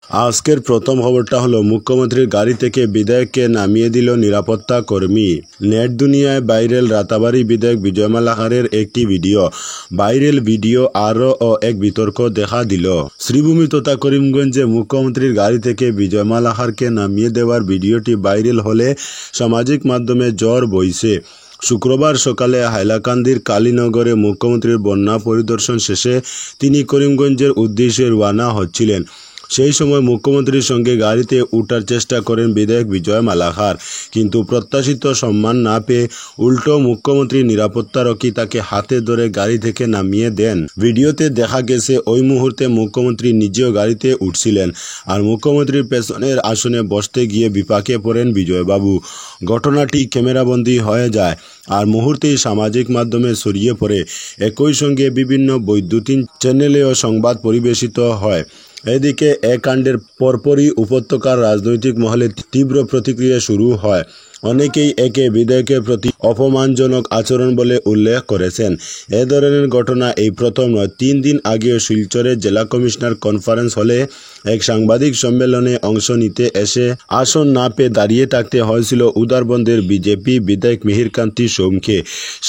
আজকের প্রথম খবরটা হলো মুখ্যমন্ত্রীর গাড়ি থেকে বিধায়ককে নামিয়ে দিল নিরাপত্তা কর্মী। নেট দুনিয়ায় ভাইরাল রাতাবাড়ী বিধায়ক বিজয় মালাকারের একটি ভিডিও। ভাইরাল ভিডিও আরও এক বিতর্ক দেখা দিল। শ্রীভূমি তথা করিমগঞ্জে মুখ্যমন্ত্রীর গাড়ি থেকে বিজয় মালাকারকে নামিয়ে দেওয়ার ভিডিওটি ভাইরাল হলে সামাজিক মাধ্যমে ঝড় বইছে। শুক্রবার সকালে হাইলাকান্দির কালীনগরে মুখ্যমন্ত্রীর বন্যা পরিদর্শন শেষে তিনি করিমগঞ্জের উদ্দেশ্যে রওনা হচ্ছিলেন। সেই সময় মুখ্যমন্ত্রীর সঙ্গে গাড়িতে উঠার চেষ্টা করেন বিধায়ক বিজয় মালাকার, কিন্তু প্রত্যাশিত সম্মান না পেয়ে উল্টো মুখ্যমন্ত্রী নিরাপত্তারক্ষী তাকে হাতে ধরে গাড়ি থেকে নামিয়ে দেন। ভিডিওতে দেখা গেছে ওই মুহূর্তে মুখ্যমন্ত্রী নিজেও গাড়িতে উঠছিলেন, আর মুখ্যমন্ত্রীর পেছনের আসনে বসতে গিয়ে বিপাকে পড়েন বিজয়বাবু। ঘটনাটি ক্যামেরাবন্দি হয়ে যায় আর মুহূর্তেই সামাজিক মাধ্যমে ছড়িয়ে পড়ে। একই সঙ্গে বিভিন্ন বৈদ্যুতিন চ্যানেলেও সংবাদ পরিবেশিত হয়। এদিকে এ কাণ্ডের পরপরই উপত্যকার রাজনৈতিক মহলে তীব্র প্রতিক্রিয়া শুরু হয়। অনেকেই একে বিধায়কের প্রতি অপমানজনক আচরণ বলে উল্লেখ করেছেন। এ ধরনের ঘটনা এই প্রথম নয়। 3 দিন আগেও শিলচরে জেলা কমিশনার কনফারেন্স হলে এক সাংবাদিক সম্মেলনে অংশ নিতে এসে আসন না পেয়ে দাঁড়িয়ে থাকতে হয়েছিল উদারবন্দের বিজেপি বিধায়ক মিহিরকান্তি সোমকে।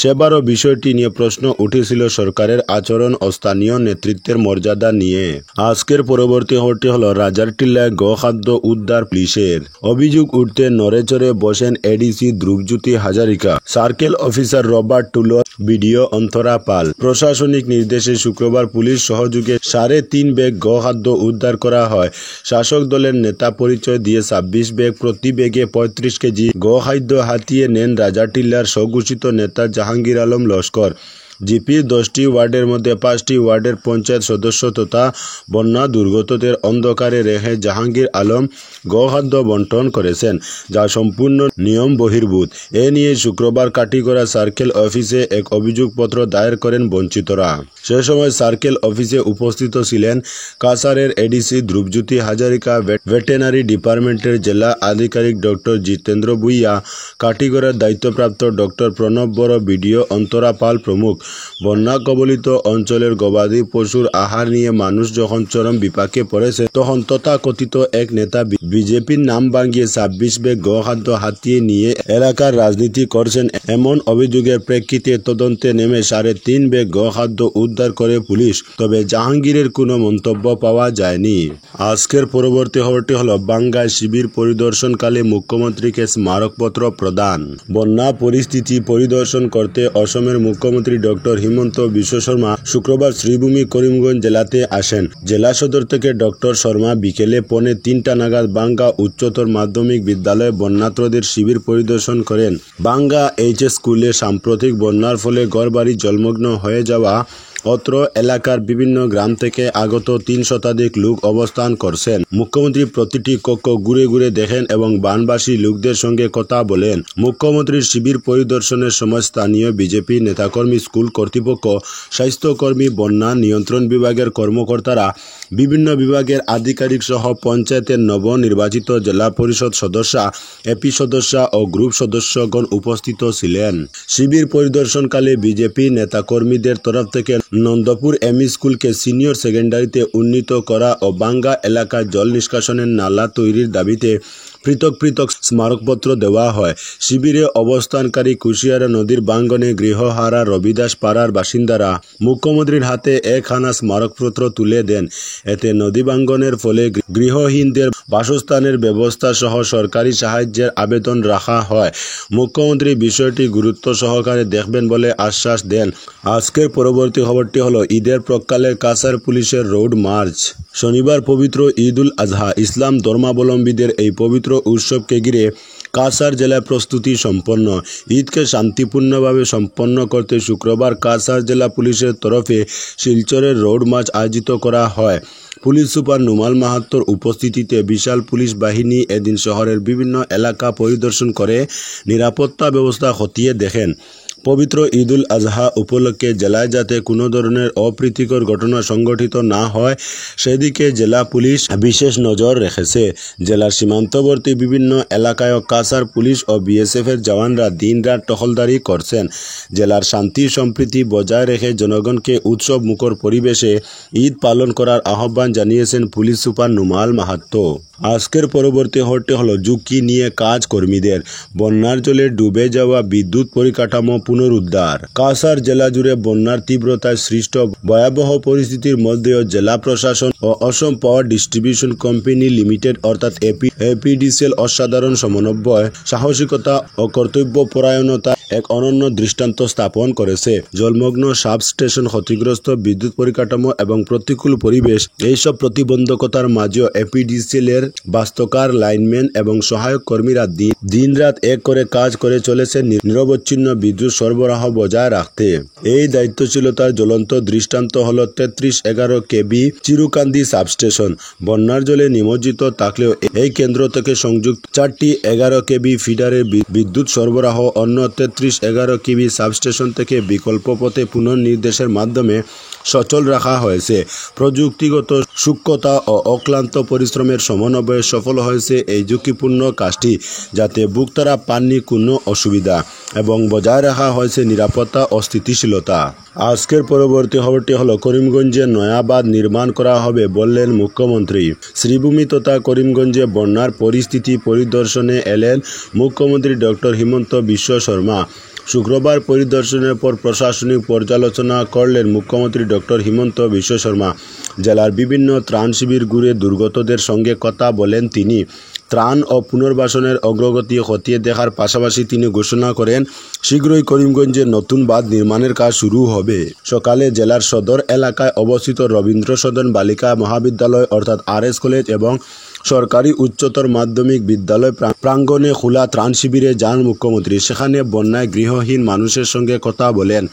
সেবারও বিষয়টি নিয়ে প্রশ্ন উঠেছিল সরকারের আচরণ ও স্থানীয় নেতৃত্বের মর্যাদা নিয়ে। আজকের পরবর্তী খবরটি হলো রাজারটিল্লায় গোখাদ্য উদ্ধার পুলিশের। অভিযোগ উঠতে নড়েচড়ে বসেন ADC Dhrubajyoti Hazarika, circle officer Robert টুলো, বিডিও অন্তরা পাল। প্রশাসনিক নির্দেশে শুক্রবার পুলিশ সহযোগে 3.5 ব্যাগ গোখাদ্য উদ্ধার করা হয়। শাসক দলের নেতা পরিচয় দিয়ে 26 ব্যাগ, প্রতি ব্যাগে 35 কেজি গোখাদ্য হাতিয়ে নেন রাজারটিল্লার স্বঘোষিত নেতা জাহাঙ্গীর আলম লস্কর। জিপির 10টি ওয়ার্ডের মধ্যে 5টি ওয়ার্ডের পঞ্চায়েত সদস্য তথা বন্যা দুর্গতদের অন্ধকারে রেখে জাহাঙ্গীর আলম গোখাদ্য বন্টন করেছেন, যা সম্পূর্ণ নিয়ম বহির্ভূত। এ নিয়ে শুক্রবার কাটিগড়া সার্কেল অফিসে এক অভিযোগপত্র দায়ের করেন বঞ্চিতরা। সে সময় সার্কেল অফিসে উপস্থিত ছিলেন কাছাড়ের এডিসি ধ্রুবজ্যোতি হাজারিকা, ভেটেনারি ডিপার্টমেন্টের জেলা আধিকারিক ডক্টর জিতেন্দ্র ভুইয়া, কাটিগড়ার দায়িত্বপ্রাপ্ত ডক্টর প্রণব বড়, বিডিও অন্তরা পাল প্রমুখ। বন্যা কবলিত অঞ্চলের গবাদি পশুর আহার নিয়ে মানুষ যখন চরম বিপাকে পড়েছে, তখন তথাকথিত এক নেতা বিজেপির নাম ভাঙিয়ে 26 ব্যাগ গোখাদ্য হাতিয়ে নিয়ে এলাকার রাজনীতি করছেন, এমন অভিযোগের প্রেক্ষিতে তদন্তে নেমে 3.5 ব্যাগ গোখাদ্য উদ্ধার করে পুলিশ। তবে জাহাঙ্গীরের কোনো মন্তব্য পাওয়া যায়নি। আজকের পরবর্তী খবরটি হলো বাঙ্গায় শিবির পরিদর্শনকালে মুখ্যমন্ত্রীকে স্মারকপত্র প্রদান। বন্যা পরিস্থিতি পরিদর্শন করতে অসমের মুখ্যমন্ত্রী ডক্টর হিমন্ত বিশ্ব শর্মা শুক্রবার শ্রীভূমি করিমগঞ্জ জেলাতে আসেন। জেলা সদর থেকে ডক্টর শর্মা বিকেলে 2:45 নাগাদ বাঙ্গা উচ্চতর মাধ্যমিক বিদ্যালয়ে বন্যার্তদের শিবির পরিদর্শন করেন। বাঙ্গা এইচএস স্কুলে সাম্প্রতিক বন্যার ফলে ঘরবাড়ি জলমগ্ন হয়ে যাওয়া অত্র এলাকার বিভিন্ন গ্রাম থেকে আগত 3 শতাধিক লোক অবস্থান করছেন। মুখ্যমন্ত্রী প্রতিটি কক্ষ ঘুরে ঘুরে দেখেন এবং বানবাসী লোকদের সঙ্গে কথা বলেন। মুখ্যমন্ত্রীর শিবির পরিদর্শনের সময় স্থানীয় বিজেপি নেতাকর্মী, স্কুল কর্তৃপক্ষ, স্বাস্থ্যকর্মী, বন্যা নিয়ন্ত্রণ বিভাগের কর্মকর্তারা, বিভিন্ন বিভাগের আধিকারিক সহ পঞ্চায়েতের নবনির্বাচিত জেলা পরিষদ সদস্য, এপি সদস্য ও গ্রুপ সদস্যগণ উপস্থিত ছিলেন। শিবির পরিদর্শনকালে বিজেপি নেতাকর্মীদের তরফ থেকে নন্দপুর এমই স্কুলকে সিনিয়র সেকেন্ডারিতে উন্নীত করা ও বাঙ্গা এলাকায় জল নিষ্কাশনের নালা তৈরির দাবিতে পৃথক পৃথক স্মারকপত্র দেওয়া হয়। শিবিরে অবস্থানকারী কুশিয়ারা নদীর বাঙ্গনে গৃহহারা রবিদাস পাড়ার বাসিন্দারা মুখ্যমন্ত্রীর হাতে একখানা স্মারকপত্র তুলে দেন। এতে নদী বাঙ্গনের ফলে গৃহহীনদের বাসস্থানের ব্যবস্থা সহ সরকারি সাহায্যের আবেদন রাখা হয়। মুখ্যমন্ত্রী বিষয়টি গুরুত্ব সহকারে দেখবেন বলে আশ্বাস দেন। আজকের পরবর্তী খবরটি হলো ঈদের প্রাক্কালে কাছাড় পুলিশের রোড মার্চ। শনিবার পবিত্র ঈদ উল আজহা ইসলাম ধর্মাবলম্বীদের এই পবিত্র উৎসবকে ঘিরে কাছাড় জেলায় প্রস্তুতি সম্পন্ন। ঈদকে শান্তিপূর্ণভাবে সম্পন্ন করতে শুক্রবার কাছাড় জেলা পুলিশের তরফে শিলচরের রোড মার্চ আয়োজিত করা হয়। পুলিশ সুপার নুমাল মাহাত্তর উপস্থিতিতে বিশাল পুলিশ বাহিনী এদিন শহরের বিভিন্ন এলাকা পরিদর্শন করে নিরাপত্তা ব্যবস্থা খতিয়ে দেখেন। পবিত্র ঈদুল আজহা উপলক্ষে জেলায় যাতে কোনো ধরনের অপ্রীতিকর ঘটনা সংঘটিত না হয় সেদিকে জেলা পুলিশ বিশেষ নজর রেখেছে। জেলার সীমান্তবর্তী বিভিন্ন এলাকায় কাছাড় পুলিশ ও বিএসএফের জওয়ানরা দিনরাত টহলদারি করছেন। জেলার শান্তি সম্প্রীতি বজায় রেখে জনগণকে উৎসব মুখর পরিবেশে ঈদ পালন করার আহ্বান জানিয়েছেন পুলিশ সুপার নুমাল মাহাতো। আজকের পরবর্তী খবরটি হলো ঝুঁকি নিয়ে কাজ কর্মীদের। বন্যার জলে ডুবে যাওয়া বিদ্যুৎ পরিকাঠামো পুনরুদ্ধার। কাছাড় জেলা জুড়ে বন্যার তীব্রতায় সৃষ্ট ভয়াবহ পরিস্থিতির মধ্যেও জেলা প্রশাসন ও অসম পাওয়ার ডিস্ট্রিবিউশন কোম্পানি লিমিটেড অর্থাৎ এপিডিসিএল অসাধারণ সমন্বয়, সাহসিকতা ও কর্তব্যপরায়ণতা এক অনন্য দৃষ্টান্ত স্থাপন করেছে। জলমগ্ন সাবস্টেশন, ক্ষতিগ্রস্ত বিদ্যুৎ পরিকাঠামো এবং প্রতিকূল পরিবেশ, এইসব প্রতিবন্ধকতার মাঝেও এপিডিসিএল এর বাস্তবকার লাইনম্যান এবং সহায়ক কর্মীরা দিনরাত এক করে কাজ করে চলেছে নিরবচ্ছিন্ন বিদ্যুৎ সরবরাহ বজায় রাখতে। এই দায়িত্বশীলতার জ্বলন্ত দৃষ্টান্ত হল 3311 কেবি চিরুকান্দি সাবস্টেশন। বন্যার জলে নিমজ্জিত থাকলেও এই কেন্দ্র থেকে সংযুক্ত 4টি 11 কেবি ফিডারের বিদ্যুৎ সরবরাহ অন্য 3311 কেবি সাবস্টেশন থেকে বিকল্প পথে পুনর্নির্দেশের মাধ্যমে সচল রাখা হয়েছে। প্রযুক্তিগত সূক্ষ্মতা ও অক্লান্ত পরিশ্রমের সমন্বয়ে সফল হয়েছে এই ঝুঁকিপূর্ণ কাজটি, যাতে ভোক্তারা পাননি কোনো অসুবিধা এবং বজায় রাখা হয়েছে নিরাপত্তা ও স্থিতিশীলতা। আজকের পরবর্তী খবরটি হলো করিমগঞ্জে নয়া বাঁধ নির্মাণ করা হবে বললেন মুখ্যমন্ত্রী। শ্রীভূমি তথা করিমগঞ্জে বন্যার পরিস্থিতি পরিদর্শনে এলেন মুখ্যমন্ত্রী ডক্টর হিমন্ত বিশ্ব শর্মা। শুক্রবার পরিদর্শনের পর প্রশাসনিক পর্যালোচনা করলেন মুখ্যমন্ত্রী ডক্টর হিমন্ত বিশ্ব শর্মা। জেলার বিভিন্ন ত্রাণ শিবির ঘুরে দুর্গতদের সঙ্গে কথা বলেন তিনি। ত্রাণ ও পুনর্বাসনের অগ্রগতি খতিয়ে দেখার পাশাপাশি তিনি ঘোষণা করেন শীঘ্রই করিমগঞ্জে নতুন বাঁধ নির্মাণের কাজ শুরু হবে। সকালে জেলার সদর এলাকায় অবস্থিত রবীন্দ্র সদন বালিকা মহাবিদ্যালয় অর্থাৎ RS কলেজ এবং সরকারি উচ্চতর মাধ্যমিক বিদ্যালয় প্রাঙ্গণে খোলা ত্রাণ শিবিরে যান মুখ্যমন্ত্রী। সেখানে বন্যায় গৃহহীন মানুষের সঙ্গে কথা বলেন,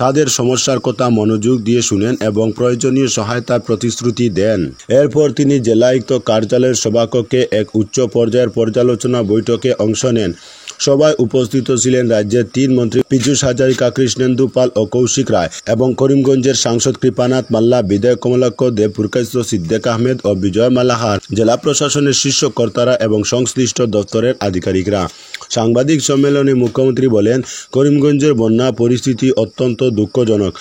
তাদের সমস্যার কথা মনোযোগ দিয়ে শুনেন এবং প্রয়োজনীয় সহায়তার প্রতিশ্রুতি দেন। এরপর তিনি জেলায়ুক্ত কার্যালয়ের সভাকক্ষে এক উচ্চ পর্যায়ের পর্যালোচনা বৈঠকে অংশ নেন। সভায় উপস্থিত ছিলেন রাজ্যের 3 মন্ত্রী পীযূষ হাজারিকা, কৃষ্ণেন্দু পাল ও কৌশিক রায় এবং করিমগঞ্জের সাংসদ কৃপানাথ মাল্লা, বিধায়ক কমলাক্ষ দেব, পুরকাইস্ত সিদ্দিক আহমেদ ও বিজয় মালাহার, জেলা প্রশাসনের শীর্ষ কর্তারা এবং সংশ্লিষ্ট দপ্তরের আধিকারিকরা। সাংবাদিক সম্মেলনে মুখ্যমন্ত্রী বলেন, করিমগঞ্জের বন্যা পরিস্থিতি অত্যন্ত দুঃখজনক।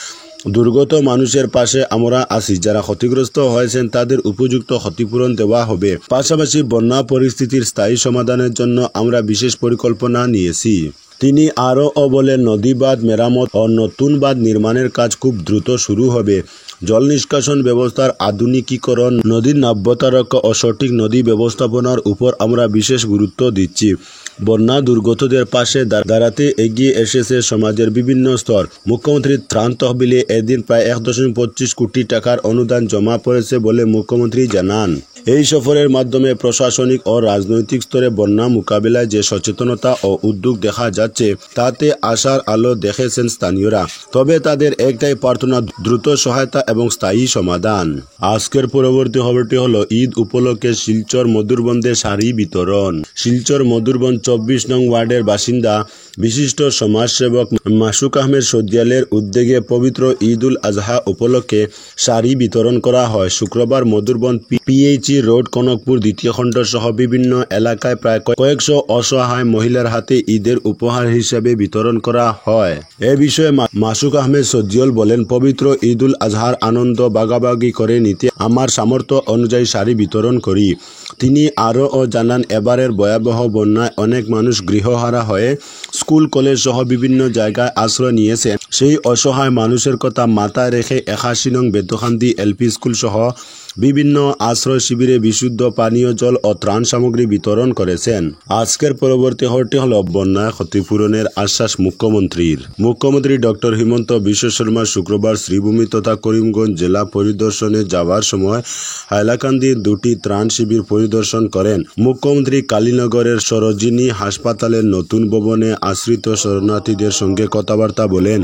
দুর্গত মানুষের পাশে আমরা আছি। যারা ক্ষতিগ্রস্ত হয়েছেন তাদের উপযুক্ত ক্ষতিপূরণ দেওয়া হবে। পাশাপাশি বন্যা পরিস্থিতির স্থায়ী সমাধানের জন্য আমরা বিশেষ পরিকল্পনা নিয়েছি। তিনি আরও বলেন, নদী বাঁধ মেরামত ও নতুন বাঁধ নির্মাণের কাজ খুব দ্রুত শুরু হবে। জল নিষ্কাশন ব্যবস্থার আধুনিকীকরণ, নদীর নাব্যতা রক্ষা ও সঠিক নদী ব্যবস্থাপনার উপর আমরা বিশেষ গুরুত্ব দিচ্ছি। বন্যা দুর্গতদের পাশে দাঁড়াতে এগিয়ে এসেছে সমাজের বিভিন্ন স্তর। মুখ্যমন্ত্রীর ত্রাণ তহবিলে এদিন প্রায় 1.25 কোটি টাকার অনুদান জমা পড়েছে বলে মুখ্যমন্ত্রী জানান। এই সফরের মাধ্যমে প্রশাসনিক ও রাজনৈতিক স্তরে বন্যা মোকাবিলায় যে সচেতনতা ও উদ্যোগ দেখা যাচ্ছে তাতে আশার আলো দেখেছেন স্থানীয়রা। তবে তাদের একটাই প্রার্থনা, দ্রুত সহায়তা এবং স্থায়ী সমাধান। আজকের পরবর্তী খবরটি হলো ঈদ উপলক্ষে শিলচর মধুরবন্দে শাড়ি বিতরণ। শিলচর মধুরবন 24 নং ওয়ার্ডের বাসিন্দা বিশিষ্ট সমাজসেবক মাসুক আহমেদ সদিয়ালের উদ্যোগে পবিত্র ঈদুল আজহা উপলক্ষে শাড়ি বিতরণ করা হয়। শুক্রবার মধুরবন PHE রোড, কনকপুর 2য় খণ্ড সহ বিভিন্ন এলাকায় প্রায় কয়েকশো অসহায় মহিলার হাতে ঈদের উপহার হিসেবে বিতরণ করা হয়। এ বিষয়ে মাসুক আহমেদ সদিয়াল বলেন, পবিত্র ঈদুল আজহার আনন্দ ভাগাভাগি করে নিতে আমার সামর্থ্য অনুযায়ী শাড়ি বিতরণ করি। তিনি আরও জানান, এবারের ভয়াবহ বন্যায় অনেক মানুষ গৃহহারা হয়ে স্কুল কলেজ সহ বিভিন্ন জায়গায় আশ্রয় নিয়েছে। সেই অসহায় মানুষের কথা মাথায় রেখে 81 নং বেতখান্দি LP স্কুল সহ বিভিন্ন আশ্রয় শিবিরে বিশুদ্ধ পানীয় জল ও ত্রাণ সামগ্রী বিতরণ করেছেন। আজকের পরবর্তী খবরটি হল বন্যায় ক্ষতিপূরণের আশ্বাস মুখ্যমন্ত্রীর। মুখ্যমন্ত্রী ডক্টর হিমন্ত বিশ্ব শর্মা শুক্রবার শ্রীভূমি তথা করিমগঞ্জ জেলা পরিদর্শনে যাওয়ার সময় হাইলাকান্দির 2টি ত্রাণ শিবির পরিদর্শন করেন। মুখ্যমন্ত্রী কালীনগরের সরোজিনী হাসপাতালের নতুন ভবনে আশ্রিত শরণার্থীদের সঙ্গে কথাবার্তা বলেন।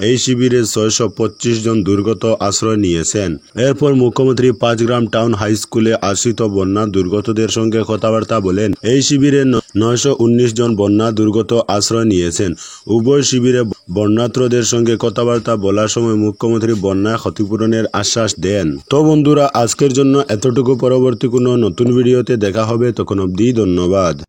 এই শিবিরে 625 জন দুর্গত আশ্রয় নিয়েছেন। এরপর মুখ্যমন্ত্রী 5 গ্রাম টাউন হাই স্কুলে আশ্রিত বন্যা দুর্গতদের সঙ্গে কথাবার্তা বলেন। এই শিবিরে 919 জন বন্যা দুর্গত আশ্রয় নিয়েছেন। উভয় শিবিরে বন্যাত্রদের সঙ্গে কথাবার্তা বলার সময় মুখ্যমন্ত্রী বন্যায় ক্ষতিপূরণের আশ্বাস দেন। তো বন্ধুরা, আজকের জন্য এতটুকু। পরবর্তী কোনো নতুন ভিডিওতে দেখা হবে, তখন অবধি ধন্যবাদ।